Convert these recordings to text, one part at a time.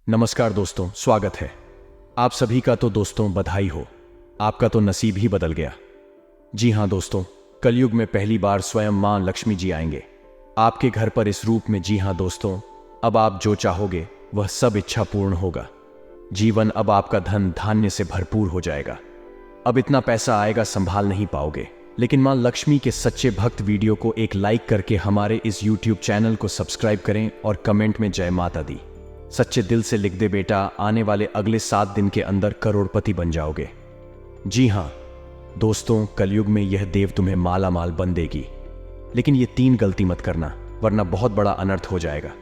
नमस्कार दोस्तों, स्वागत है आप सभी का। तो दोस्तों बधाई हो, आपका तो नसीब ही बदल गया। जी हाँ दोस्तों, कलयुग में पहली बार स्वयं मां लक्ष्मी जी आएंगे आपके घर पर इस रूप में। जी हाँ दोस्तों, अब आप जो चाहोगे वह सब इच्छा पूर्ण होगा। जीवन अब आपका धन धान्य से भरपूर हो जाएगा। अब इतना पैसा आएगा संभाल नहीं पाओगे। लेकिन मां लक्ष्मी के सच्चे भक्त वीडियो को एक लाइक करके हमारे इस YouTube चैनल को सब्सक्राइब करें और कमेंट में जय माता दी सच्चे दिल से लिख दे बेटा, आने वाले अगले 7 दिन के अंदर करोड़पति बन जाओगे। जी हाँ दोस्तों, कलयुग में यह देव तुम्हें माला माल बन देगी। लेकिन ये 3 गलती मत करना, वरना बहुत बड़ा अनर्थ हो जाएगा।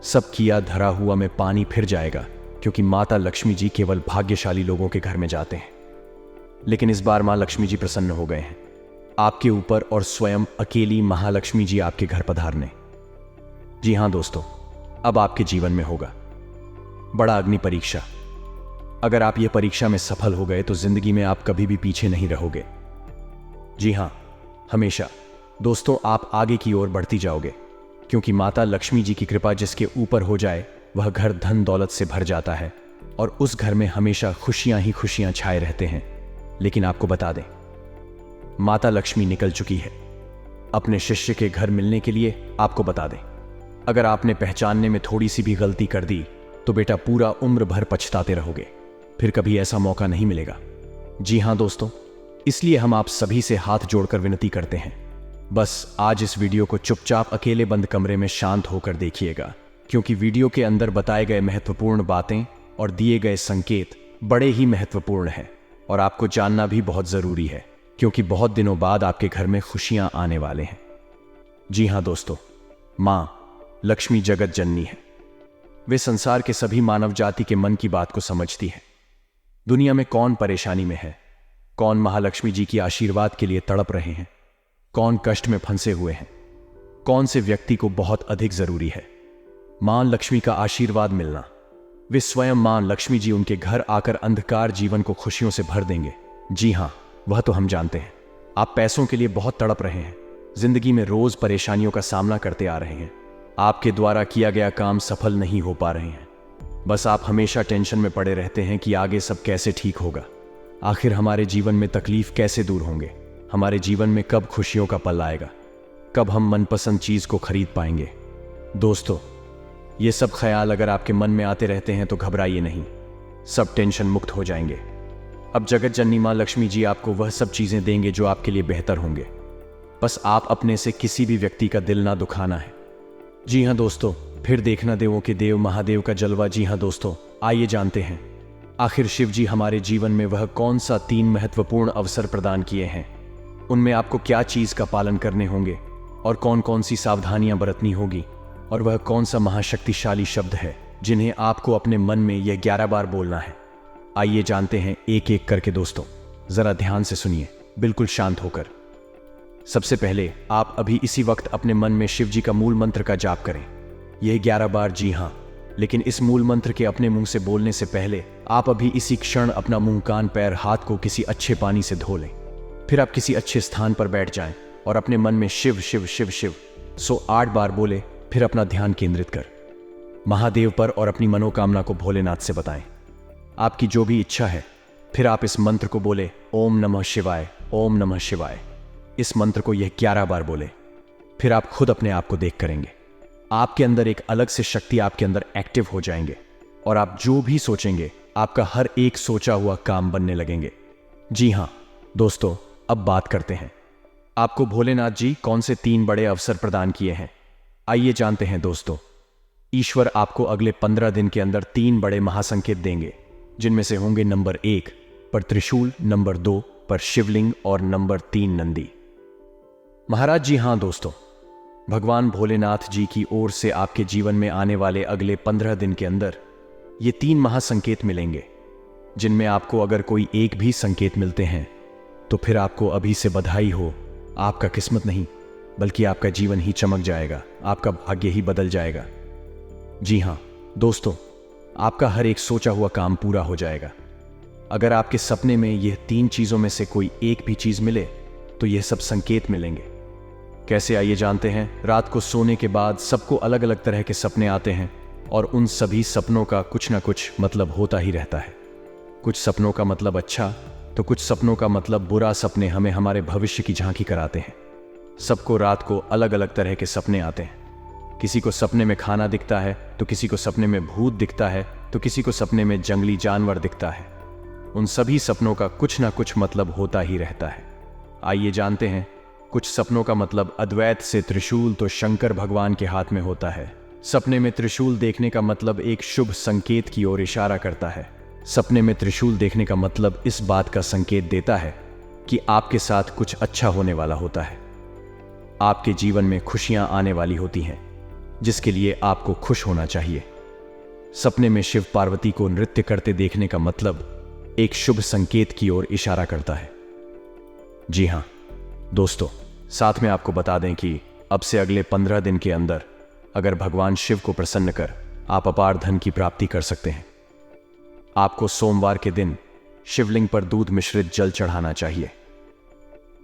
सब किया धरा हुआ में पानी फिर जाएगा, क्योंकि माता लक्ष्मी जी केवल भाग्यशाली लोगों के घर में जाते हैं। लेकिन इस बार मां लक्ष्मी जी प्रसन्न हो गए हैं आपके ऊपर और स्वयं अकेली महालक्ष्मी जी आपके घर पधारने। जी हाँ दोस्तों, अब आपके जीवन में होगा बड़ा अग्नि परीक्षा। अगर आप यह परीक्षा में सफल हो गए तो जिंदगी में आप कभी भी पीछे नहीं रहोगे। जी हाँ, हमेशा दोस्तों आप आगे की ओर बढ़ती जाओगे, क्योंकि माता लक्ष्मी जी की कृपा जिसके ऊपर हो जाए वह घर धन दौलत से भर जाता है और उस घर में हमेशा खुशियां ही खुशियां छाए रहते हैं। लेकिन आपको बता दें, माता लक्ष्मी निकल चुकी है अपने शिष्य के घर मिलने के लिए। आपको बता दें, अगर आपने पहचानने में थोड़ी सी भी गलती कर दी तो बेटा पूरा उम्र भर पछताते रहोगे, फिर कभी ऐसा मौका नहीं मिलेगा। जी हाँ दोस्तों, इसलिए हम आप सभी से हाथ जोड़कर विनती करते हैं, बस आज इस वीडियो को चुपचाप अकेले बंद कमरे में शांत होकर देखिएगा, क्योंकि वीडियो के अंदर बताए गए महत्वपूर्ण बातें और दिए गए संकेत बड़े ही महत्वपूर्ण हैं और आपको जानना भी बहुत जरूरी है, क्योंकि बहुत दिनों बाद आपके घर में खुशियां आने वाले हैं। जी हाँ दोस्तों, मां लक्ष्मी जगत जननी है। वे संसार के सभी मानव जाति के मन की बात को समझती है। दुनिया में कौन परेशानी में है, कौन महालक्ष्मी जी की आशीर्वाद के लिए तड़प रहे हैं, कौन कष्ट में फंसे हुए हैं, कौन से व्यक्ति को बहुत अधिक जरूरी है मां लक्ष्मी का आशीर्वाद मिलना। वे स्वयं मां लक्ष्मी जी उनके घर आकर अंधकार जीवन को खुशियों से भर देंगे। जी हां, वह तो हम जानते हैं। आप पैसों के लिए बहुत तड़प रहे हैं, जिंदगी में रोज परेशानियों का सामना करते आ रहे हैं। आपके द्वारा किया गया काम सफल नहीं हो पा रहे हैं। बस आप हमेशा टेंशन में पड़े रहते हैं कि आगे सब कैसे ठीक होगा, आखिर हमारे जीवन में तकलीफ कैसे दूर होंगे, हमारे जीवन में कब खुशियों का पल आएगा, कब हम मनपसंद चीज को खरीद पाएंगे। दोस्तों, ये सब ख्याल अगर आपके मन में आते रहते हैं तो घबराइए नहीं, सब टेंशन मुक्त हो जाएंगे। अब जगत जननी मां लक्ष्मी जी आपको वह सब चीजें देंगे जो आपके लिए बेहतर होंगे। बस आप अपने से किसी भी व्यक्ति का दिल ना दुखाना है। जी हाँ दोस्तों, फिर देखना देवों के देव महादेव का जलवा। जी हाँ दोस्तों, आइए जानते हैं आखिर शिव जी हमारे जीवन में वह कौन सा 3 महत्वपूर्ण अवसर प्रदान किए हैं, उनमें आपको क्या चीज का पालन करने होंगे और कौन कौन सी सावधानियां बरतनी होगी, और वह कौन सा महाशक्तिशाली शब्द है जिन्हें आपको अपने मन में यह 11 बार बोलना है। आइए जानते हैं एक एक करके। दोस्तों जरा ध्यान से सुनिए, बिल्कुल शांत होकर। सबसे पहले आप अभी इसी वक्त अपने मन में शिव जी का मूल मंत्र का जाप करें, यह 11 बार। जी हाँ, लेकिन इस मूल मंत्र के अपने मुंह से बोलने से पहले आप अभी इसी क्षण अपना मुंह, कान, पैर, हाथ को किसी अच्छे पानी से धो लें। फिर आप किसी अच्छे स्थान पर बैठ जाएं और अपने मन में शिव शिव शिव शिव 108 बार बोले। फिर अपना ध्यान केंद्रित कर महादेव पर और अपनी मनोकामना को भोलेनाथ से बताएं, आपकी जो भी इच्छा है। फिर आप इस मंत्र को बोले, ओम नमः शिवाय, ओम नमः शिवाय। इस मंत्र को यह 11 बार बोले। फिर आप खुद अपने आप को देख करेंगे, आपके अंदर एक अलग से शक्ति आपके अंदर एक्टिव हो जाएंगे और आप जो भी सोचेंगे आपका हर एक सोचा हुआ काम बनने लगेंगे। जी हाँ दोस्तों, अब बात करते हैं आपको भोलेनाथ जी कौन से 3 बड़े अवसर प्रदान किए हैं। आइए जानते हैं दोस्तों। ईश्वर आपको अगले 15 दिन के अंदर 3 बड़े महासंकेत देंगे, जिनमें से होंगे नंबर 1 पर त्रिशूल, नंबर 2 पर शिवलिंग और नंबर 3 नंदी महाराज। जी हाँ दोस्तों, भगवान भोलेनाथ जी की ओर से आपके जीवन में आने वाले अगले 15 दिन के अंदर ये 3 महासंकेत मिलेंगे, जिनमें आपको अगर कोई एक भी संकेत मिलते हैं तो फिर आपको अभी से बधाई हो। आपका किस्मत नहीं बल्कि आपका जीवन ही चमक जाएगा, आपका भाग्य ही बदल जाएगा। जी हाँ दोस्तों, आपका हर एक सोचा हुआ काम पूरा हो जाएगा। अगर आपके सपने में यह 3 चीजों में से कोई एक भी चीज मिले तो यह सब संकेत मिलेंगे। कैसे, आइए जानते हैं। रात को सोने के बाद सबको अलग अलग तरह के सपने आते हैं। और उन सभी सपनों का कुछ ना कुछ मतलब होता ही रहता है। कुछ सपनों का मतलब अच्छा तो कुछ सपनों का मतलब बुरा। सपने हमें हमारे भविष्य की झांकी कराते हैं। सबको रात को अलग अलग तरह के सपने आते हैं। किसी को सपने में खाना दिखता है तो किसी को सपने में भूत दिखता है तो किसी को सपने में जंगली जानवर दिखता है। उन सभी सपनों का कुछ ना कुछ मतलब होता ही रहता है। आइए जानते हैं। कुछ सपनों का मतलब अद्वैत से त्रिशूल तो शंकर भगवान के हाथ में होता है। सपने में त्रिशूल देखने का मतलब एक शुभ संकेत की ओर इशारा करता है। सपने में त्रिशूल देखने का मतलब इस बात का संकेत देता है कि आपके साथ कुछ अच्छा होने वाला होता है। आपके जीवन में खुशियां आने वाली होती हैं, जिसके लिए आपको खुश होना चाहिए। सपने में शिव पार्वती को नृत्य करते देखने का मतलब एक शुभ संकेत की ओर इशारा करता है। जी हां दोस्तों, साथ में आपको बता दें कि अब से अगले 15 दिन के अंदर अगर भगवान शिव को प्रसन्न कर आप अपार धन की प्राप्ति कर सकते हैं। आपको सोमवार के दिन शिवलिंग पर दूध मिश्रित जल चढ़ाना चाहिए।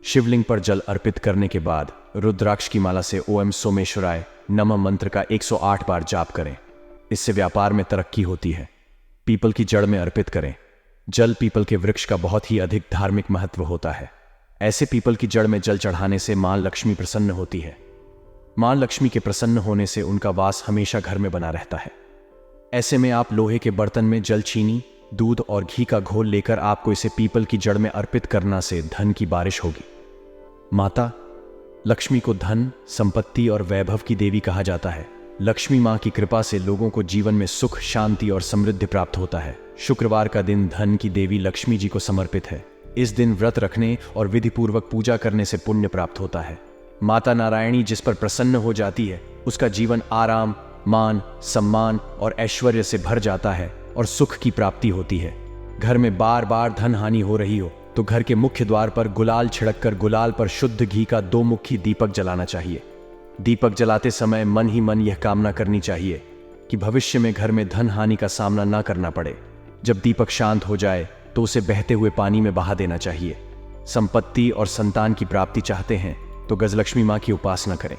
शिवलिंग पर जल अर्पित करने के बाद रुद्राक्ष की माला से ओम सोमेश्वराय नमः मंत्र का 108 बार जाप करें। इससे व्यापार में तरक्की होती है। पीपल की जड़ में अर्पित करें। जल पीपल के वृक्ष का बहुत ही अधिक धार्मिक महत्व होता है। ऐसे पीपल की जड़ में जल चढ़ाने से मां लक्ष्मी प्रसन्न होती है। मां लक्ष्मी के प्रसन्न होने से उनका वास हमेशा घर में बना रहता है। ऐसे में आप लोहे के बर्तन में जल, चीनी, दूध और घी का घोल लेकर आपको इसे पीपल की जड़ में अर्पित करना से धन की बारिश होगी। माता लक्ष्मी को धन, संपत्ति और वैभव की देवी कहा जाता है। लक्ष्मी मां की कृपा से लोगों को जीवन में सुख, शांति और समृद्धि प्राप्त होता है। शुक्रवार का दिन धन की देवी लक्ष्मी जी को समर्पित है। इस दिन व्रत रखने और विधि पूर्वक पूजा करने से पुण्य प्राप्त होता है। माता नारायणी जिस पर प्रसन्न हो जाती है उसका जीवन आराम, मान, सम्मान और ऐश्वर्य से भर जाता है और सुख की प्राप्ति होती है। घर में बार बार धन हानि हो रही हो तो घर के मुख्य द्वार पर गुलाल छिड़ककर गुलाल पर शुद्ध घी का 2 मुखी दीपक जलाना चाहिए। दीपक जलाते समय मन ही मन यह कामना करनी चाहिए कि भविष्य में घर में धन हानि का सामना ना करना पड़े। जब दीपक शांत हो जाए तो उसे बहते हुए पानी में बहा देना चाहिए। संपत्ति और संतान की प्राप्ति चाहते हैं तो गजलक्ष्मी मां की उपासना करें।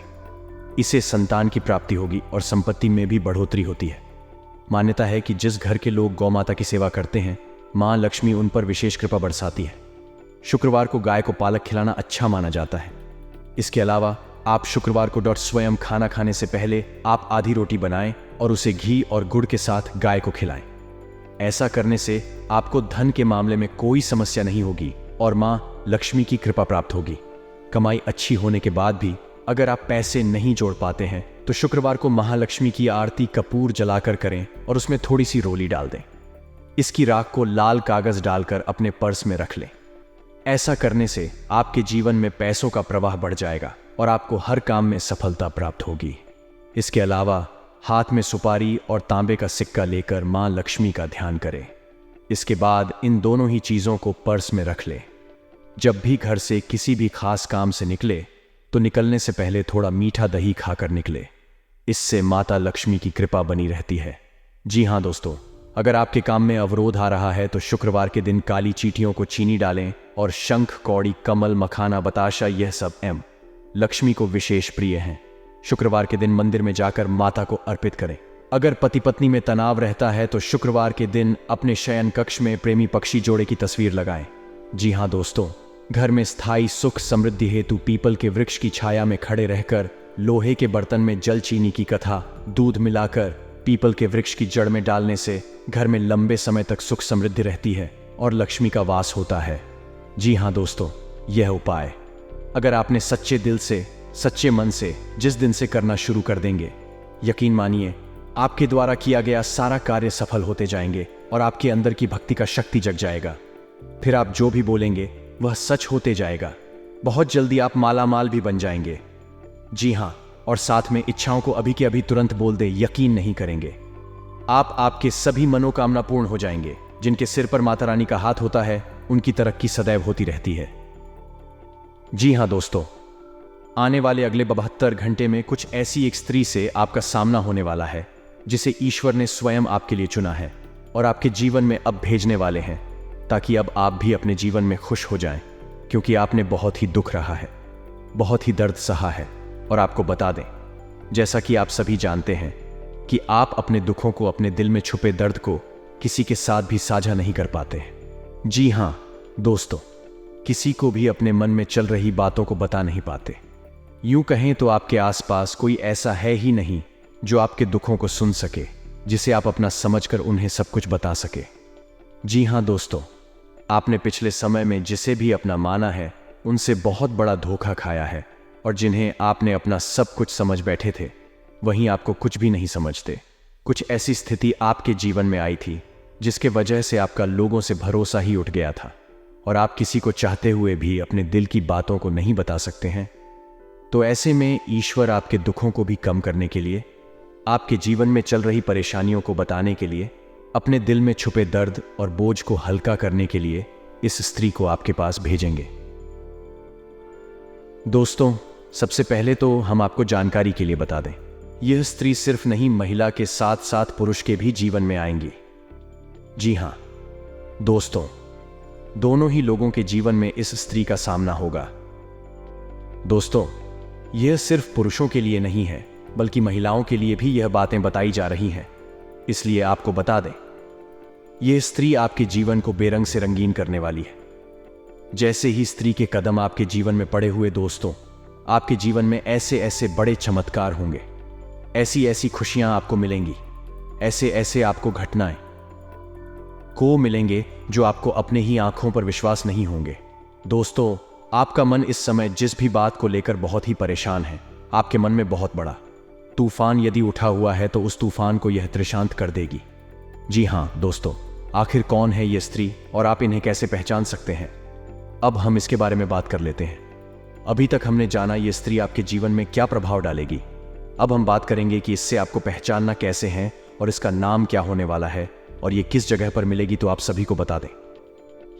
इससे संतान की प्राप्ति होगी और संपत्ति में भी बढ़ोतरी होती है। मान्यता है कि जिस घर के लोग गौ माता की सेवा करते हैं मां लक्ष्मी उन पर विशेष कृपा बरसाती है। शुक्रवार को गाय को पालक खिलाना अच्छा माना जाता है। इसके अलावा आप शुक्रवार को स्वयं खाना खाने से पहले आप आधी रोटी बनाएं और उसे घी और गुड़ के साथ गाय को खिलाएं। ऐसा करने से आपको धन के मामले में कोई समस्या नहीं होगी और मां लक्ष्मी की कृपा प्राप्त होगी। कमाई अच्छी होने के बाद भी अगर आप पैसे नहीं जोड़ पाते हैं तो शुक्रवार को महालक्ष्मी की आरती कपूर जलाकर करें और उसमें थोड़ी सी रोली डाल दें। इसकी राख को लाल कागज डालकर अपने पर्स में रख लें। ऐसा करने से आपके जीवन में पैसों का प्रवाह बढ़ जाएगा और आपको हर काम में सफलता प्राप्त होगी। इसके अलावा हाथ में सुपारी और तांबे का सिक्का लेकर मां लक्ष्मी का ध्यान करें। इसके बाद इन दोनों ही चीजों को पर्स में रख लें। जब भी घर से किसी भी खास काम से निकले तो निकलने से पहले थोड़ा मीठा दही खाकर निकले। इससे माता लक्ष्मी की कृपा बनी रहती है। जी हां दोस्तों, अगर आपके काम में अवरोध आ रहा है तो शुक्रवार के दिन काली चींटियों को चीनी डालें और शंख, कौड़ी, कमल, मखाना, बताशा यह सब लक्ष्मी को विशेष प्रिय हैं। शुक्रवार के दिन मंदिर में जाकर माता को अर्पित करें। अगर पति पत्नी में तनाव रहता है तो शुक्रवार के दिन अपने शयन कक्ष में प्रेमी पक्षी जोड़े की तस्वीर लगाएं। जी हां दोस्तों, घर में स्थायी सुख समृद्धि हेतु पीपल के वृक्ष की छाया में खड़े रहकर लोहे के बर्तन में जल, चीनी की कथा, दूध मिलाकर पीपल के वृक्ष की जड़ में डालने से घर में लंबे समय तक सुख समृद्धि रहती है और लक्ष्मी का वास होता है। जी हां दोस्तों, यह उपाय अगर आपने सच्चे दिल से, सच्चे मन से जिस दिन से करना शुरू कर देंगे, यकीन मानिए आपके द्वारा किया गया सारा कार्य सफल होते जाएंगे और आपके अंदर की भक्ति का शक्ति जग जाएगा। फिर आप जो भी बोलेंगे वह सच होते जाएगा। बहुत जल्दी आप मालामाल भी बन जाएंगे। जी हां, और साथ में इच्छाओं को अभी के अभी तुरंत बोल दे, यकीन नहीं करेंगे। आपके सभी मनोकामना पूर्ण हो जाएंगे। जिनके सिर पर माता रानी का हाथ होता है उनकी तरक्की सदैव होती रहती है। जी हां दोस्तों, आने वाले अगले 72 घंटे में कुछ ऐसी एक स्त्री से आपका सामना होने वाला है जिसे ईश्वर ने स्वयं आपके लिए चुना है और आपके जीवन में अब भेजने वाले हैं, ताकि अब आप भी अपने जीवन में खुश हो जाएं, क्योंकि आपने बहुत ही दुख रहा है, बहुत ही दर्द सहा है। और आपको बता दें, जैसा कि आप सभी जानते हैं कि आप अपने दुखों को, अपने दिल में छुपे दर्द को किसी के साथ भी साझा नहीं कर पाते। जी हाँ दोस्तों, किसी को भी अपने मन में चल रही बातों को बता नहीं पाते। यूं कहें तो आपके आसपास कोई ऐसा है ही नहीं जो आपके दुखों को सुन सके, जिसे आप अपना समझकर उन्हें सब कुछ बता सके। जी हाँ दोस्तों, आपने पिछले समय में जिसे भी अपना माना है उनसे बहुत बड़ा धोखा खाया है, और जिन्हें आपने अपना सब कुछ समझ बैठे थे वहीं आपको कुछ भी नहीं समझते। कुछ ऐसी स्थिति आपके जीवन में आई थी जिसके वजह से आपका लोगों से भरोसा ही उठ गया था, और आप किसी को चाहते हुए भी अपने दिल की बातों को नहीं बता सकते हैं। तो ऐसे में ईश्वर आपके दुखों को भी कम करने के लिए, आपके जीवन में चल रही परेशानियों को बताने के लिए, अपने दिल में छुपे दर्द और बोझ को हल्का करने के लिए इस स्त्री को आपके पास भेजेंगे। दोस्तों, सबसे पहले तो हम आपको जानकारी के लिए बता दें, यह स्त्री सिर्फ नहीं, महिला के साथ साथ पुरुष के भी जीवन में आएंगी। जी हां दोस्तों, दोनों ही लोगों के जीवन में इस स्त्री का सामना होगा। दोस्तों, यह सिर्फ पुरुषों के लिए नहीं है, बल्कि महिलाओं के लिए भी यह बातें बताई जा रही हैं। इसलिए आपको बता दें, यह स्त्री आपके जीवन को बेरंग से रंगीन करने वाली है। जैसे ही स्त्री के कदम आपके जीवन में पड़े हुए दोस्तों, आपके जीवन में ऐसे ऐसे बड़े चमत्कार होंगे, ऐसी ऐसी खुशियां आपको मिलेंगी, ऐसे ऐसे आपको घटनाएं को मिलेंगे जो आपको अपने ही आंखों पर विश्वास नहीं होंगे। दोस्तों, आपका मन इस समय जिस भी बात को लेकर बहुत ही परेशान है, आपके मन में बहुत बड़ा तूफान यदि उठा हुआ है तो उस तूफान को यह त्रिशांत कर देगी। जी हां दोस्तों, आखिर कौन है यह स्त्री और आप इन्हें कैसे पहचान सकते हैं? अब हम इसके बारे में बात कर लेते हैं। अभी तक हमने जाना यह स्त्री आपके जीवन में क्या प्रभाव डालेगी। अब हम बात करेंगे कि इससे आपको पहचानना कैसे है और इसका नाम क्या होने वाला है और ये किस जगह पर मिलेगी, तो आप सभी को बता दें।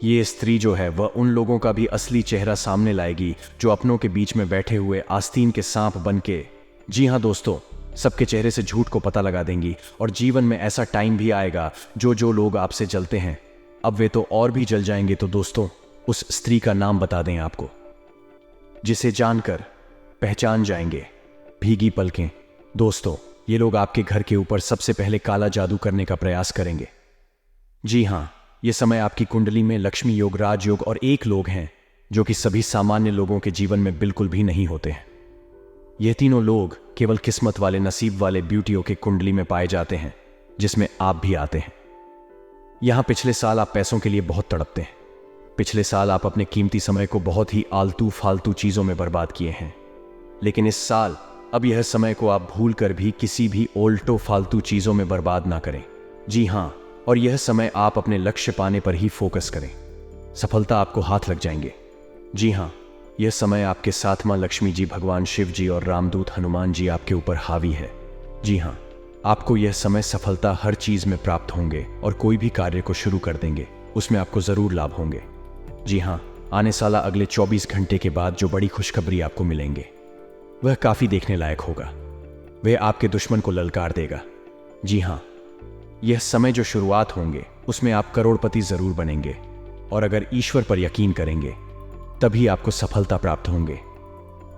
ये स्त्री जो है वह उन लोगों का भी असली चेहरा सामने लाएगी जो अपनों के बीच में बैठे हुए आस्तीन के सांप बन के, जी हाँ दोस्तों, सबके चेहरे से झूठ को पता लगा देंगी। और जीवन में ऐसा टाइम भी आएगा जो लोग आपसे जलते हैं, अब वे तो और भी जल जाएंगे। तो दोस्तों, उस स्त्री का नाम बता दें आपको, जिसे जानकर पहचान जाएंगे। भीगी पलकें। दोस्तों, ये लोग आपके घर के ऊपर सबसे पहले काला जादू करने का प्रयास करेंगे। जी हाँ, ये समय आपकी कुंडली में लक्ष्मी योग, राजयोग और एक लोग हैं जो कि सभी सामान्य लोगों के जीवन में बिल्कुल भी नहीं होते हैं। ये तीनों लोग केवल किस्मत वाले, नसीब वाले ब्यूटियों के कुंडली में पाए जाते हैं, जिसमें आप भी आते हैं। यहां पिछले साल आप पैसों के लिए बहुत तड़पते हैं। पिछले साल आप अपने कीमती समय को बहुत ही आलतू फालतू चीजों में बर्बाद किए हैं। लेकिन इस साल अब यह समय को आप भूल कर भी किसी भी ओल्टो फालतू चीजों में बर्बाद ना करें। जी हां, और यह समय आप अपने लक्ष्य पाने पर ही फोकस करें। सफलता आपको हाथ लग जाएंगे। जी हां, यह समय आपके साथ मां लक्ष्मी जी, भगवान शिव जी और रामदूत हनुमान जी आपके ऊपर हावी है। जी हां, आपको यह समय सफलता हर चीज में प्राप्त होंगे और कोई भी कार्य को शुरू कर देंगे उसमें आपको जरूर लाभ होंगे। जी हां, आने साला अगले 24 घंटे के बाद जो बड़ी खुशखबरी आपको मिलेंगे वह काफी देखने लायक होगा। वह आपके दुश्मन को ललकार देगा। जी हां, यह समय जो शुरुआत होंगे उसमें आप करोड़पति जरूर बनेंगे, और अगर ईश्वर पर यकीन करेंगे तभी आपको सफलता प्राप्त होंगे।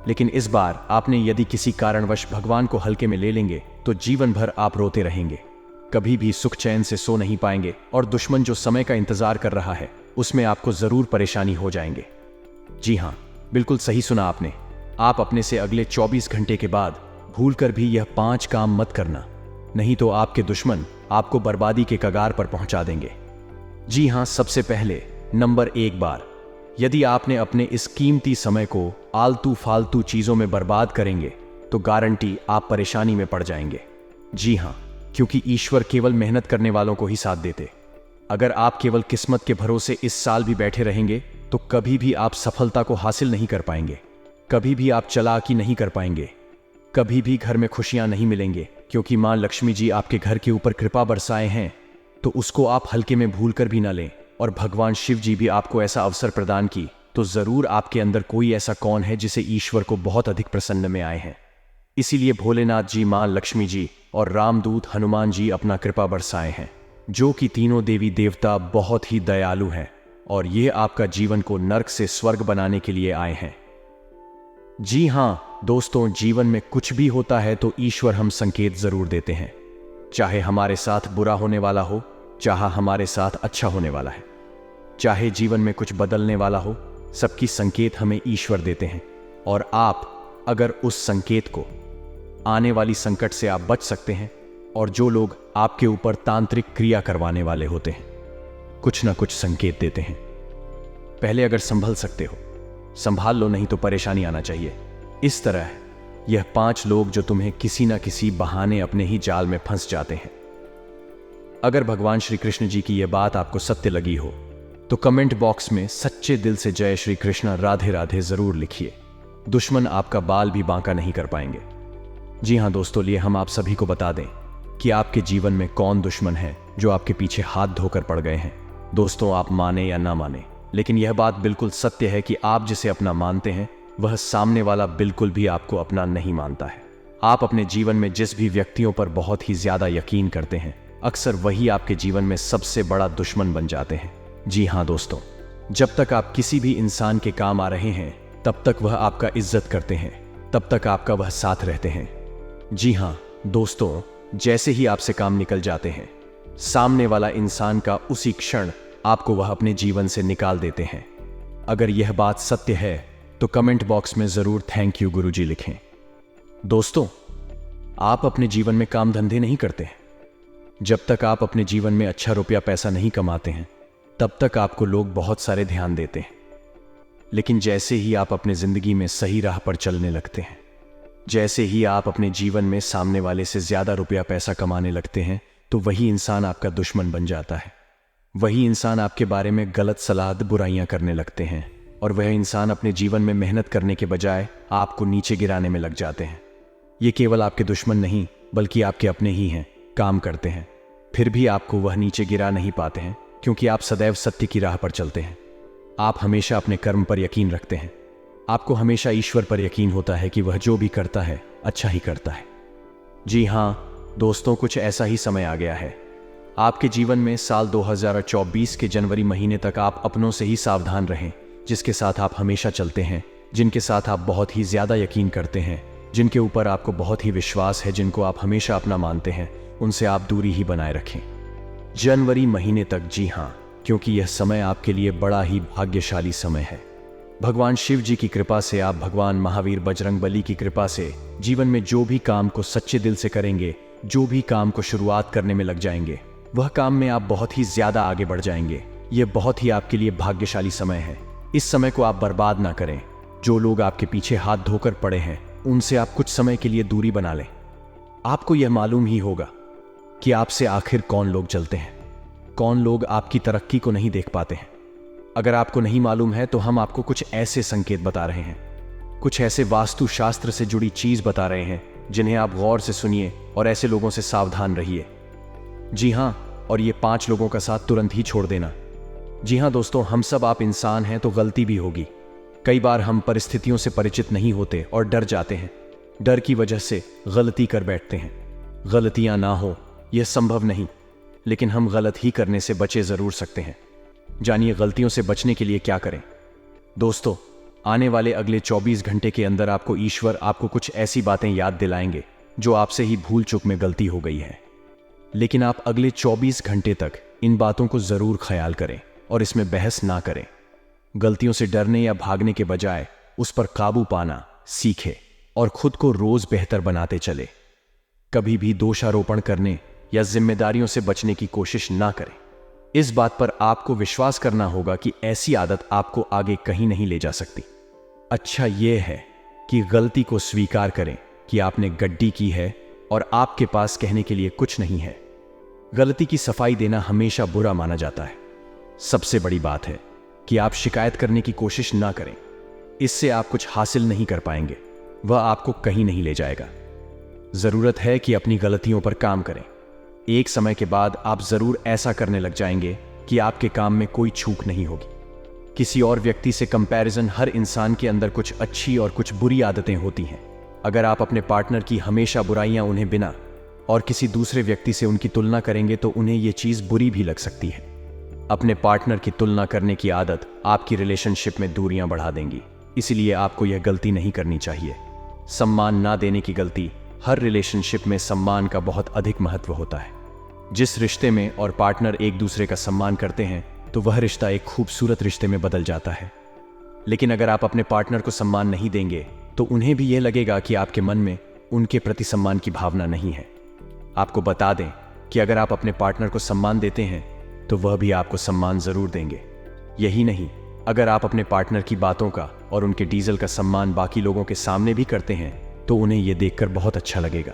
लेकिन इस बार आपने यदि किसी कारणवश भगवान को हल्के में ले लेंगे तो जीवन भर आप रोते रहेंगे, कभी भी सुख चैन से सो नहीं पाएंगे, और दुश्मन जो समय का इंतजार कर रहा है उसमें आपको जरूर परेशानी हो जाएंगे। जी हां, बिल्कुल सही सुना आपने। आप अपने से अगले 24 घंटे के बाद भूलकर भी यह 5 काम मत करना, नहीं तो आपके दुश्मन आपको बर्बादी के कगार पर पहुंचा देंगे। जी हां, सबसे पहले नंबर 1 बार, यदि आपने अपने इस कीमती समय को आलतू फालतू चीजों में बर्बाद करेंगे तो गारंटी आप परेशानी में पड़ जाएंगे। जी हां, क्योंकि ईश्वर केवल मेहनत करने वालों को ही साथ देते। अगर आप केवल किस्मत के भरोसे इस साल भी बैठे रहेंगे तो कभी भी आप सफलता को हासिल नहीं कर पाएंगे, कभी भी आप चालाकी नहीं कर पाएंगे, कभी भी घर में खुशियां नहीं मिलेंगे, क्योंकि मां लक्ष्मी जी आपके घर के ऊपर कृपा बरसाए हैं तो उसको आप हल्के में भूल कर भी ना लें। और भगवान शिव जी भी आपको ऐसा अवसर प्रदान की तो जरूर आपके अंदर कोई ऐसा कौन है जिसे ईश्वर को बहुत अधिक प्रसन्न में आए हैं। इसीलिए भोलेनाथ जी, मां लक्ष्मी जी और रामदूत हनुमान जी अपना कृपा बरसाए हैं, जो कि तीनों देवी देवता बहुत ही दयालु हैं, और ये आपका जीवन को नर्क से स्वर्ग बनाने के लिए आए हैं। जी हां दोस्तों, जीवन में कुछ भी होता है तो ईश्वर हम संकेत जरूर देते हैं। चाहे हमारे साथ बुरा होने वाला हो, चाहे हमारे साथ अच्छा होने वाला है, चाहे जीवन में कुछ बदलने वाला हो, सबकी संकेत हमें ईश्वर देते हैं। और आप अगर उस संकेत को, आने वाली संकट से आप बच सकते हैं, और जो लोग आपके ऊपर तांत्रिक क्रिया करवाने वाले होते हैं कुछ ना कुछ संकेत देते हैं, पहले अगर संभल सकते हो संभाल लो, नहीं तो परेशानी आना चाहिए। इस तरह यह 5 लोग जो तुम्हें किसी ना किसी बहाने अपने ही जाल में फंस जाते हैं। अगर भगवान श्री कृष्ण जी की यह बात आपको सत्य लगी हो तो कमेंट बॉक्स में सच्चे दिल से जय श्री कृष्ण राधे राधे जरूर लिखिए। दुश्मन आपका बाल भी बांका नहीं कर पाएंगे। जी हाँ दोस्तों, लिए हम आप सभी को बता दें कि आपके जीवन में कौन दुश्मन है जो आपके पीछे हाथ धोकर पड़ गए हैं। दोस्तों, आप माने या ना माने, लेकिन यह बात बिल्कुल सत्य है कि आप जिसे अपना मानते हैं वह सामने वाला बिल्कुल भी आपको अपना नहीं मानता है। आप अपने जीवन में जिस भी व्यक्तियों पर बहुत ही ज्यादा यकीन करते हैं, अक्सर वही आपके जीवन में सबसे बड़ा दुश्मन बन जाते हैं। जी हाँ दोस्तों, जब तक आप किसी भी इंसान के काम आ रहे हैं तब तक वह आपका इज्जत करते हैं, तब तक आपका वह साथ रहते हैं। जी हाँ दोस्तों, जैसे ही आपसे काम निकल जाते हैं, सामने वाला इंसान का उसी क्षण आपको वह अपने जीवन से निकाल देते हैं। अगर यह बात सत्य है तो कमेंट बॉक्स में जरूर थैंक यू गुरुजी लिखें। दोस्तों, आप अपने जीवन में काम धंधे नहीं करते हैं, जब तक आप अपने जीवन में अच्छा रुपया पैसा नहीं कमाते हैं तब तक आपको लोग बहुत सारे ध्यान देते हैं। लेकिन जैसे ही आप अपने जिंदगी में सही राह पर चलने लगते हैं, जैसे ही आप अपने जीवन में सामने वाले से ज्यादा रुपया पैसा कमाने लगते हैं, तो वही इंसान आपका दुश्मन बन जाता है। वही इंसान आपके बारे में गलत सलाह बुराइयां करने लगते हैं, और वह इंसान अपने जीवन में मेहनत करने के बजाय आपको नीचे गिराने में लग जाते हैं। ये केवल आपके दुश्मन नहीं बल्कि आपके अपने ही हैं, काम करते हैं, फिर भी आपको वह नीचे गिरा नहीं पाते हैं, क्योंकि आप सदैव सत्य की राह पर चलते हैं। आप हमेशा अपने कर्म पर यकीन रखते हैं। आपको हमेशा ईश्वर पर यकीन होता है कि वह जो भी करता है अच्छा ही करता है। जी हाँ दोस्तों, कुछ ऐसा ही समय आ गया है आपके जीवन में। साल 2024 के जनवरी महीने तक आप अपनों से ही सावधान रहें, जिसके साथ आप हमेशा चलते हैं, जिनके साथ आप बहुत ही ज्यादा यकीन करते हैं, जिनके ऊपर आपको बहुत ही विश्वास है, जिनको आप हमेशा अपना मानते हैं, उनसे आप दूरी ही बनाए रखें जनवरी महीने तक। जी हाँ, क्योंकि यह समय आपके लिए बड़ा ही भाग्यशाली समय है। भगवान शिव जी की कृपा से, आप भगवान महावीर बजरंगबली की कृपा से जीवन में जो भी काम को सच्चे दिल से करेंगे, जो भी काम को शुरुआत करने में लग जाएंगे, वह काम में आप बहुत ही ज्यादा आगे बढ़ जाएंगे। यह बहुत ही आपके लिए भाग्यशाली समय है। इस समय को आप बर्बाद ना करें। जो लोग आपके पीछे हाथ धोकर पड़े हैं उनसे आप कुछ समय के लिए दूरी बना लें। आपको यह मालूम ही होगा कि आपसे आखिर कौन लोग चलते हैं, कौन लोग आपकी तरक्की को नहीं देख पाते हैं। अगर आपको नहीं मालूम है तो हम आपको कुछ ऐसे संकेत बता रहे हैं, कुछ ऐसे वास्तु शास्त्र से जुड़ी चीज बता रहे हैं जिन्हें आप गौर से सुनिए और ऐसे लोगों से सावधान रहिए। जी हाँ, और ये 5 लोगों का साथ तुरंत ही छोड़ देना। जी हाँ दोस्तों, हम सब आप इंसान हैं तो गलती भी होगी। कई बार हम परिस्थितियों से परिचित नहीं होते और डर जाते हैं। डर की वजह से गलती कर बैठते हैं। गलतियां ना हो यह संभव नहीं, लेकिन हम गलत ही करने से बचे जरूर सकते हैं। जानिए गलतियों से बचने के लिए क्या करें। दोस्तों, आने वाले अगले 24 घंटे के अंदर आपको ईश्वर आपको कुछ ऐसी बातें याद दिलाएंगे जो आपसे ही भूल चूक में गलती हो गई है। लेकिन आप अगले 24 घंटे तक इन बातों को जरूर ख्याल करें और इसमें बहस ना करें। गलतियों से डरने या भागने के बजाय उस पर काबू पाना सीखें और खुद को रोज बेहतर बनाते चले। कभी भी दोषारोपण करने या जिम्मेदारियों से बचने की कोशिश ना करें। इस बात पर आपको विश्वास करना होगा कि ऐसी आदत आपको आगे कहीं नहीं ले जा सकती। अच्छा यह है कि गलती को स्वीकार करें कि आपने गड्डी की है और आपके पास कहने के लिए कुछ नहीं है। गलती की सफाई देना हमेशा बुरा माना जाता है। सबसे बड़ी बात है कि आप शिकायत करने की कोशिश ना करें। इससे आप कुछ हासिल नहीं कर पाएंगे, वह आपको कहीं नहीं ले जाएगा। जरूरत है कि अपनी गलतियों पर काम करें। एक समय के बाद आप जरूर ऐसा करने लग जाएंगे कि आपके काम में कोई चूक नहीं होगी। किसी और व्यक्ति से कंपैरिजन, हर इंसान के अंदर कुछ अच्छी और कुछ बुरी आदतें होती हैं। अगर आप अपने पार्टनर की हमेशा बुराइयां उन्हें बिना और किसी दूसरे व्यक्ति से उनकी तुलना करेंगे तो उन्हें यह चीज बुरी भी लग सकती है। अपने पार्टनर की तुलना करने की आदत आपकी रिलेशनशिप में दूरियां बढ़ा देंगी। इसलिए आपको यह गलती नहीं करनी चाहिए। सम्मान ना देने की गलती हर रिलेशनशिप में सम्मान का बहुत अधिक महत्व होता है। जिस रिश्ते में और पार्टनर एक दूसरे का सम्मान करते हैं तो वह रिश्ता एक खूबसूरत रिश्ते में बदल जाता है। लेकिन अगर आप अपने पार्टनर को सम्मान नहीं देंगे तो उन्हें भी यह लगेगा कि आपके मन में उनके प्रति सम्मान की भावना नहीं है। आपको बता दें कि अगर आप अपने पार्टनर को सम्मान देते हैं तो वह भी आपको सम्मान जरूर देंगे। यही नहीं, अगर आप अपने पार्टनर की बातों का और उनके डीजल का सम्मान बाकी लोगों के सामने भी करते हैं तो उन्हें यह देखकर बहुत अच्छा लगेगा।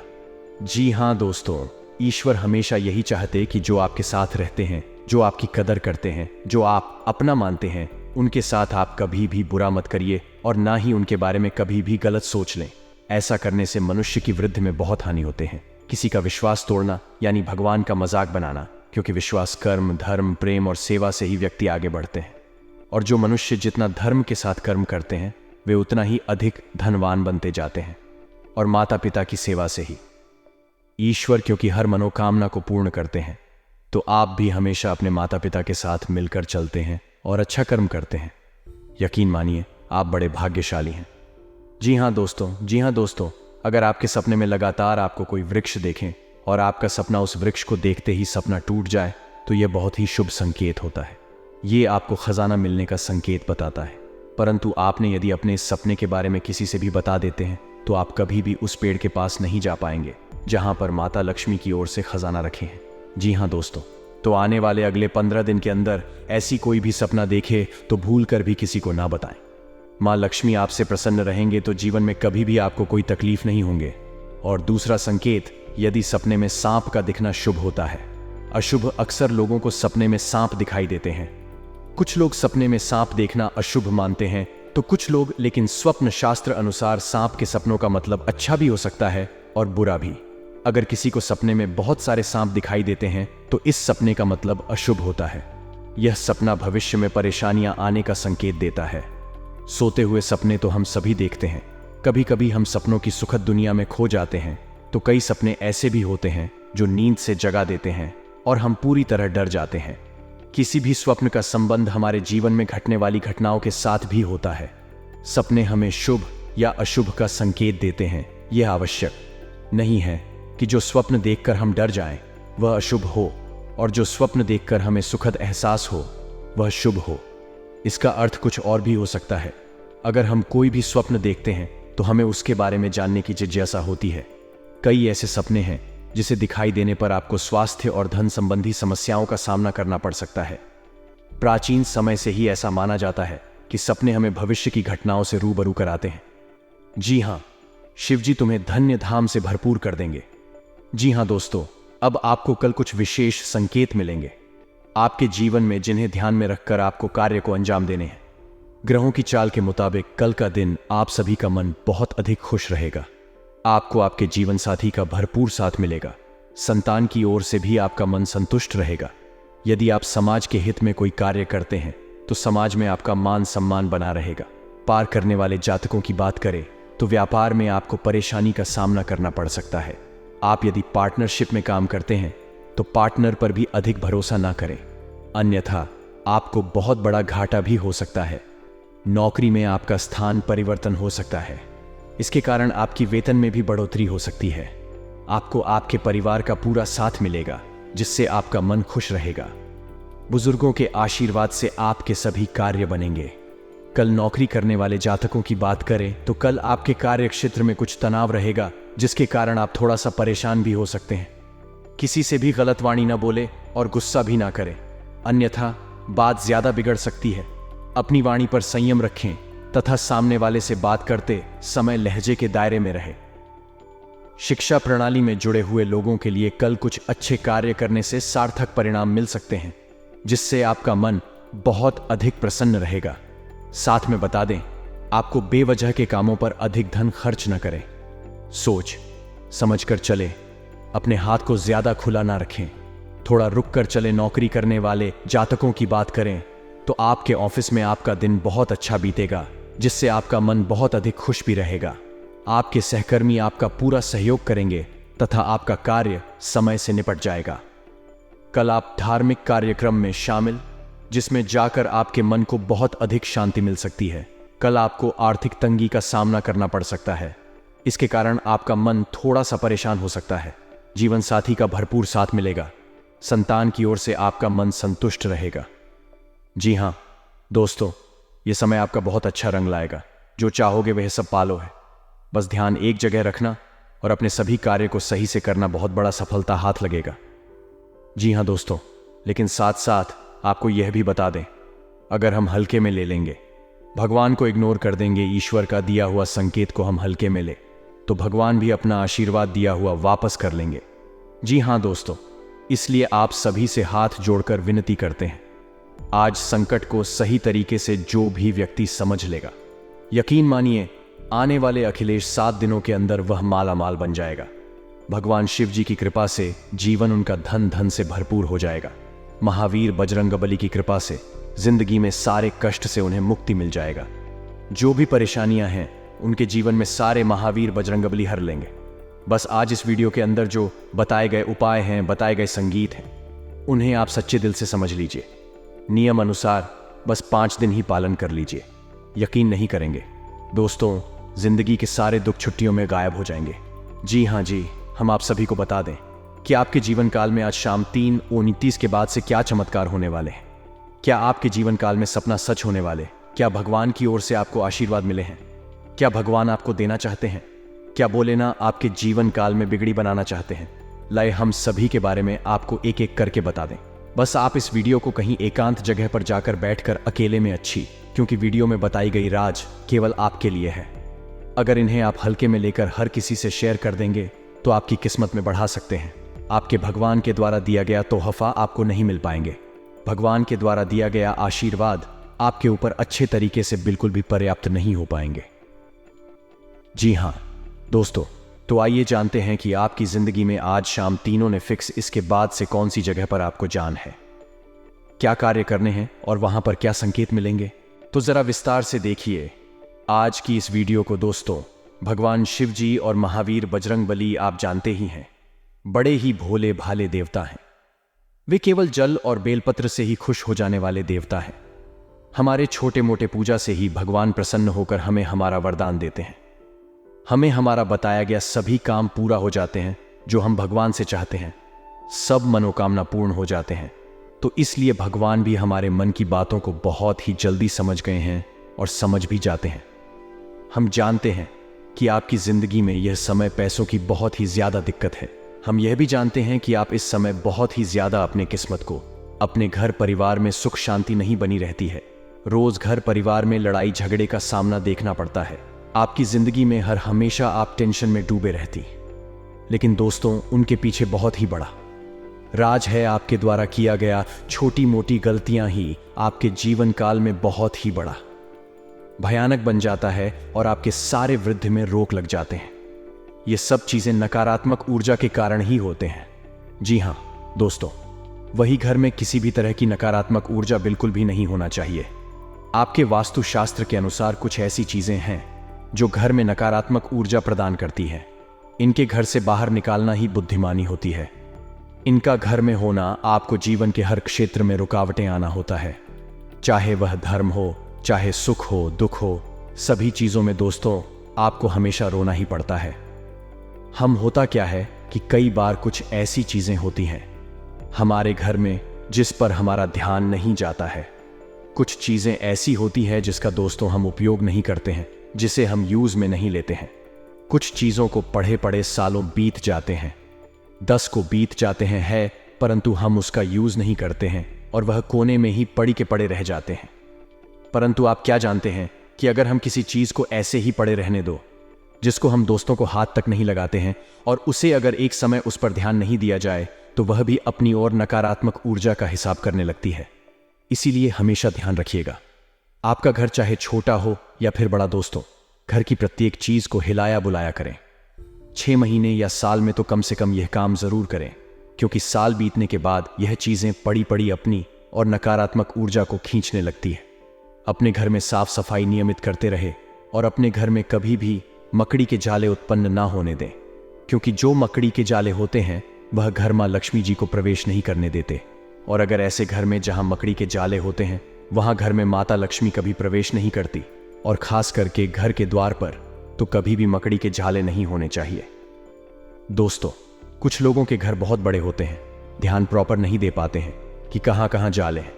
जी हाँ दोस्तों, ईश्वर हमेशा यही चाहते कि जो आपके साथ रहते हैं, जो आपकी कदर करते हैं, जो आप अपना मानते हैं, उनके साथ आप कभी भी बुरा मत करिए और ना ही उनके बारे में कभी भी गलत सोच लें। ऐसा करने से मनुष्य की वृद्धि में बहुत हानि होते हैं। किसी का विश्वास तोड़ना यानी भगवान का मजाक बनाना, क्योंकि विश्वास कर्म, धर्म, प्रेम और सेवा से ही व्यक्ति आगे बढ़ते हैं। और जो मनुष्य जितना धर्म के साथ कर्म करते हैं वे उतना ही अधिक धनवान बनते जाते हैं, और माता पिता की सेवा से ही। ईश्वर क्योंकि हर मनोकामना को पूर्ण करते हैं, तो आप भी हमेशा अपने माता पिता के साथ मिलकर चलते हैं और अच्छा कर्म करते हैं। यकीन मानिए, आप बड़े भाग्यशाली हैं। जी हाँ दोस्तों, अगर आपके सपने में लगातार आपको कोई वृक्ष देखें और आपका सपना उस वृक्ष को देखते ही सपना टूट जाए तो यह बहुत ही शुभ संकेत होता है। ये आपको खजाना मिलने का संकेत बताता है। परंतु आपने यदि अपने इस सपने के बारे में किसी से भी बता देते हैं तो आप कभी भी उस पेड़ के पास नहीं जा पाएंगे जहां पर माता लक्ष्मी की ओर से खजाना रखे हैं। जी हाँ दोस्तों, तो आने वाले अगले 15 दिन के अंदर ऐसी कोई भी सपना देखे तो भूल कर भी किसी को ना बताएं। माँ लक्ष्मी आपसे प्रसन्न रहेंगे तो जीवन में कभी भी आपको कोई तकलीफ नहीं होंगे। और दूसरा संकेत, यदि सपने में सांप का दिखना शुभ होता है। अशुभ अक्सर लोगों को सपने में सांप दिखाई देते हैं। कुछ लोग सपने में सांप देखना अशुभ मानते हैं तो कुछ लोग, लेकिन स्वप्न शास्त्र अनुसार सांप के सपनों का मतलब अच्छा भी हो सकता है और बुरा भी। अगर किसी को सपने में बहुत सारे सांप दिखाई देते हैं तो इस सपने का मतलब अशुभ होता है। यह सपना भविष्य में परेशानियां आने का संकेत देता है। सोते हुए सपने तो हम सभी देखते हैं। कभी कभी हम सपनों की सुखद दुनिया में खो जाते हैं तो कई सपने ऐसे भी होते हैं जो नींद से जगा देते हैं और हम पूरी तरह डर जाते हैं। किसी भी स्वप्न का संबंध हमारे जीवन में घटने वाली घटनाओं के साथ भी होता है। सपने हमें शुभ या अशुभ का संकेत देते हैं। यह आवश्यक नहीं है कि जो स्वप्न देखकर हम डर जाएं वह अशुभ हो और जो स्वप्न देखकर हमें सुखद एहसास हो वह शुभ हो। इसका अर्थ कुछ और भी हो सकता है। अगर हम कोई भी स्वप्न देखते हैं तो हमें उसके बारे में जानने की जिज्ञासा होती है। कई ऐसे सपने हैं जिसे दिखाई देने पर आपको स्वास्थ्य और धन संबंधी समस्याओं का सामना करना पड़ सकता है। प्राचीन समय से ही ऐसा माना जाता है कि सपने हमें भविष्य की घटनाओं से रूबरू कराते हैं। जी हाँ, शिवजी तुम्हें धन्य धाम से भरपूर कर देंगे। जी हाँ दोस्तों, अब आपको कल कुछ विशेष संकेत मिलेंगे आपके जीवन में जिन्हें ध्यान में रखकर आपको कार्य को अंजाम देने हैं। ग्रहों की चाल के मुताबिक कल का दिन आप सभी का मन बहुत अधिक खुश रहेगा। आपको आपके जीवन साथी का भरपूर साथ मिलेगा। संतान की ओर से भी आपका मन संतुष्ट रहेगा। यदि आप समाज के हित में कोई कार्य करते हैं तो समाज में आपका मान सम्मान बना रहेगा। पार करने वाले जातकों की बात करें तो व्यापार में आपको परेशानी का सामना करना पड़ सकता है। आप यदि पार्टनरशिप में काम करते हैं तो पार्टनर पर भी अधिक भरोसा ना करें, अन्यथा आपको बहुत बड़ा घाटा भी हो सकता है। नौकरी में आपका स्थान परिवर्तन हो सकता है। इसके कारण आपकी वेतन में भी बढ़ोतरी हो सकती है। आपको आपके परिवार का पूरा साथ मिलेगा जिससे आपका मन खुश रहेगा। बुजुर्गों के आशीर्वाद से आपके सभी कार्य बनेंगे। कल नौकरी करने वाले जातकों की बात करें तो कल आपके कार्य क्षेत्र में कुछ तनाव रहेगा जिसके कारण आप थोड़ा सा परेशान भी हो सकते हैं। किसी से भी गलत वाणी ना बोले और गुस्सा भी ना करें, अन्यथा बात ज्यादा बिगड़ सकती है। अपनी वाणी पर संयम रखें तथा सामने वाले से बात करते समय लहजे के दायरे में रहे। शिक्षा प्रणाली में जुड़े हुए लोगों के लिए कल कुछ अच्छे कार्य करने से सार्थक परिणाम मिल सकते हैं जिससे आपका मन बहुत अधिक प्रसन्न रहेगा। साथ में बता दें, आपको बेवजह के कामों पर अधिक धन खर्च न करें। सोच समझकर चले, अपने हाथ को ज्यादा खुला ना रखें। थोड़ा रुक कर चले। नौकरी करने वाले जातकों की बात करें तो आपके ऑफिस में आपका दिन बहुत अच्छा बीतेगा जिससे आपका मन बहुत अधिक खुश भी रहेगा। आपके सहकर्मी आपका पूरा सहयोग करेंगे तथा आपका कार्य समय से निपट जाएगा। कल आप धार्मिक कार्यक्रम में शामिल जिसमें जाकर आपके मन को बहुत अधिक शांति मिल सकती है। कल आपको आर्थिक तंगी का सामना करना पड़ सकता है। इसके कारण आपका मन थोड़ा सा परेशान हो सकता है। जीवन साथी का भरपूर साथ मिलेगा। संतान की ओर से आपका मन संतुष्ट रहेगा। जी हाँ दोस्तों, ये समय आपका बहुत अच्छा रंग लाएगा। जो चाहोगे वह सब पालो है। बस ध्यान एक जगह रखना और अपने सभी कार्य को सही से करना, बहुत बड़ा सफलता हाथ लगेगा। जी हाँ दोस्तों, लेकिन साथ साथ आपको यह भी बता दें, अगर हम हल्के में ले लेंगे, भगवान को इग्नोर कर देंगे, ईश्वर का दिया हुआ संकेत को हम हल्के में ले, तो भगवान भी अपना आशीर्वाद दिया हुआ वापस कर लेंगे। जी हाँ दोस्तों, इसलिए आप सभी से हाथ जोड़कर विनती करते हैं, आज संकट को सही तरीके से जो भी व्यक्ति समझ लेगा, यकीन मानिए आने वाले अखिलेश 7 दिनों के अंदर वह माला माल बन जाएगा। भगवान शिव जी की कृपा से जीवन उनका धन धन से भरपूर हो जाएगा। महावीर बजरंगबली की कृपा से जिंदगी में सारे कष्ट से उन्हें मुक्ति मिल जाएगा। जो भी परेशानियां हैं उनके जीवन में सारे महावीर बजरंगबली हर लेंगे। बस आज इस वीडियो के अंदर जो बताए गए उपाय हैं, बताए गए संगीत हैं, उन्हें आप सच्चे दिल से समझ लीजिए। नियम अनुसार बस 5 दिन ही पालन कर लीजिए। यकीन नहीं करेंगे दोस्तों, जिंदगी के सारे दुख छुट्टियों में गायब हो जाएंगे। जी हाँ जी, हम आप सभी को बता दें कि आपके जीवन काल में आज शाम 3:29 के बाद से क्या चमत्कार होने वाले हैं। क्या आपके जीवन काल में सपना सच होने वाले? क्या भगवान की ओर से आपको आशीर्वाद मिले हैं? क्या भगवान आपको देना चाहते हैं? क्या बोले ना आपके जीवन काल में बिगड़ी बनाना चाहते हैं? लाए हम सभी के बारे में आपको एक एक करके बता दें। बस आप इस वीडियो को कहीं एकांत जगह पर जाकर बैठकर अकेले में अच्छी, क्योंकि वीडियो में बताई गई राज केवल आपके लिए है। अगर इन्हें आप हल्के में लेकर हर किसी से शेयर कर देंगे तो आपकी किस्मत में बढ़ा सकते हैं। आपके भगवान के द्वारा दिया गया तोहफा आपको नहीं मिल पाएंगे। भगवान के द्वारा दिया गया आशीर्वाद आपके ऊपर अच्छे तरीके से बिल्कुल भी पर्याप्त नहीं हो पाएंगे। जी हाँ दोस्तों, तो आइए जानते हैं कि आपकी जिंदगी में आज शाम तीनों ने फिक्स इसके बाद से कौन सी जगह पर आपको जान है, क्या कार्य करने हैं और वहां पर क्या संकेत मिलेंगे। तो जरा विस्तार से देखिए आज की इस वीडियो को। दोस्तों, भगवान शिव जी और महावीर बजरंगबली आप जानते ही हैं, बड़े ही भोले भाले देवता हैं। वे केवल जल और बेलपत्र से ही खुश हो जाने वाले देवता हैं। हमारे छोटे मोटे पूजा से ही भगवान प्रसन्न होकर हमें हमारा वरदान देते हैं। हमें हमारा बताया गया सभी काम पूरा हो जाते हैं जो हम भगवान से चाहते हैं। सब मनोकामना पूर्ण हो जाते हैं। तो इसलिए भगवान भी हमारे मन की बातों को बहुत ही जल्दी समझ गए हैं और समझ भी जाते हैं। हम जानते हैं कि आपकी जिंदगी में यह समय पैसों की बहुत ही ज्यादा दिक्कत है। हम यह भी जानते हैं कि आप इस समय बहुत ही ज्यादा अपने किस्मत को, अपने घर परिवार में सुख शांति नहीं बनी रहती है। रोज घर परिवार में लड़ाई झगड़े का सामना देखना पड़ता है। आपकी जिंदगी में हर हमेशा आप टेंशन में डूबे रहती। लेकिन दोस्तों, उनके पीछे बहुत ही बड़ा राज है। आपके द्वारा किया गया छोटी मोटी गलतियां ही आपके जीवन काल में बहुत ही बड़ा भयानक बन जाता है और आपके सारे वृद्धि में रोक लग जाते हैं। ये सब चीजें नकारात्मक ऊर्जा के कारण ही होते हैं। जी हाँ दोस्तों, वही घर में किसी भी तरह की नकारात्मक ऊर्जा बिल्कुल भी नहीं होना चाहिए। आपके वास्तुशास्त्र के अनुसार कुछ ऐसी चीजें हैं जो घर में नकारात्मक ऊर्जा प्रदान करती है। इनके घर से बाहर निकालना ही बुद्धिमानी होती है। इनका घर में होना आपको जीवन के हर क्षेत्र में रुकावटें आना होता है, चाहे वह धर्म हो, चाहे सुख हो, दुख हो, सभी चीजों में दोस्तों आपको हमेशा रोना ही पड़ता है। हम होता क्या है कि कई बार कुछ ऐसी चीजें होती हैं हमारे घर में जिस पर हमारा ध्यान नहीं जाता है। कुछ चीजें ऐसी होती है जिसका दोस्तों हम उपयोग नहीं करते हैं, जिसे हम यूज में नहीं लेते हैं। कुछ चीजों को पढ़े पढ़े सालों बीत जाते हैं, 10 को बीत जाते हैं परंतु हम उसका यूज नहीं करते हैं और वह कोने में ही पड़ी के पड़े रह जाते हैं। परंतु आप क्या जानते हैं कि अगर हम किसी चीज को ऐसे ही पड़े रहने दो, जिसको हम दोस्तों को हाथ तक नहीं लगाते हैं, और उसे अगर एक समय उस पर ध्यान नहीं दिया जाए तो वह भी अपनी ओर नकारात्मक ऊर्जा का हिसाब करने लगती है। इसीलिए हमेशा ध्यान रखिएगा, आपका घर चाहे छोटा हो या फिर बड़ा दोस्तों, घर की प्रत्येक चीज को हिलाया बुलाया करें। 6 महीने या साल में तो कम से कम यह काम जरूर करें, क्योंकि साल बीतने के बाद यह चीजें पड़ी पड़ी अपनी और नकारात्मक ऊर्जा को खींचने लगती है। अपने घर में साफ सफाई नियमित करते रहे और अपने घर में कभी भी मकड़ी के जाले उत्पन्न ना होने दें, क्योंकि जो मकड़ी के जाले होते हैं वह घर मां लक्ष्मी जी को प्रवेश नहीं करने देते। और अगर ऐसे घर में जहां मकड़ी के जाले होते हैं वहां घर में माता लक्ष्मी कभी प्रवेश नहीं करती, और खास करके घर के द्वार पर तो कभी भी मकड़ी के जाले नहीं होने चाहिए। दोस्तों, कुछ लोगों के घर बहुत बड़े होते हैं, ध्यान प्रॉपर नहीं दे पाते हैं कि कहाँ कहाँ जाले हैं,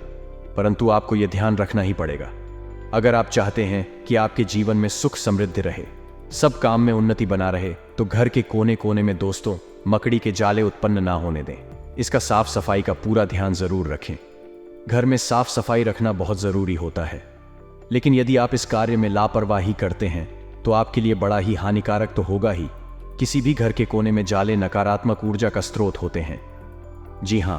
परंतु आपको यह ध्यान रखना ही पड़ेगा। अगर आप चाहते हैं कि आपके जीवन में सुख समृद्धि रहे, सब काम में उन्नति बना रहे, तो घर के कोने कोने में दोस्तों मकड़ी के जाले उत्पन्न ना होने दें। इसका साफ सफाई का पूरा ध्यान जरूर रखें। घर में साफ सफाई रखना बहुत जरूरी होता है, लेकिन यदि आप इस कार्य में लापरवाही करते हैं तो आपके लिए बड़ा ही हानिकारक तो होगा ही। किसी भी घर के कोने में जाले नकारात्मक ऊर्जा का स्रोत होते हैं। जी हाँ,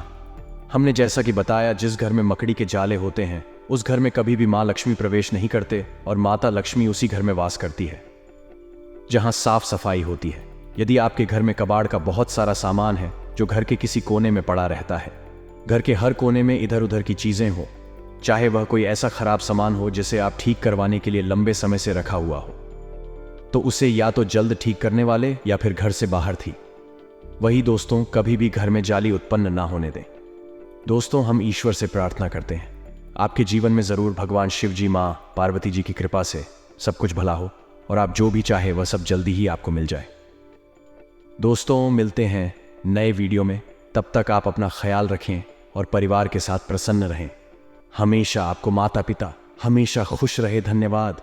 हमने जैसा कि बताया, जिस घर में मकड़ी के जाले होते हैं उस घर में कभी भी मां लक्ष्मी प्रवेश नहीं करते और माता लक्ष्मी उसी घर में वास करती है जहां साफ सफाई होती है। यदि आपके घर में कबाड़ का बहुत सारा सामान है जो घर के किसी कोने में पड़ा रहता है, घर के हर कोने में इधर उधर की चीजें हो, चाहे वह कोई ऐसा खराब सामान हो जिसे आप ठीक करवाने के लिए लंबे समय से रखा हुआ हो, तो उसे या तो जल्द ठीक करने वाले या फिर घर से बाहर थी। वही दोस्तों, कभी भी घर में जाली उत्पन्न ना होने दें। दोस्तों, हम ईश्वर से प्रार्थना करते हैं आपके जीवन में जरूर भगवान शिव जी, मां पार्वती जी की कृपा से सब कुछ भला हो और आप जो भी चाहे वह सब जल्दी ही आपको मिल जाए। दोस्तों, मिलते हैं नए वीडियो में। तब तक आप अपना ख्याल रखें और परिवार के साथ प्रसन्न रहें। हमेशा आपको माता पिता हमेशा खुश रहे। धन्यवाद।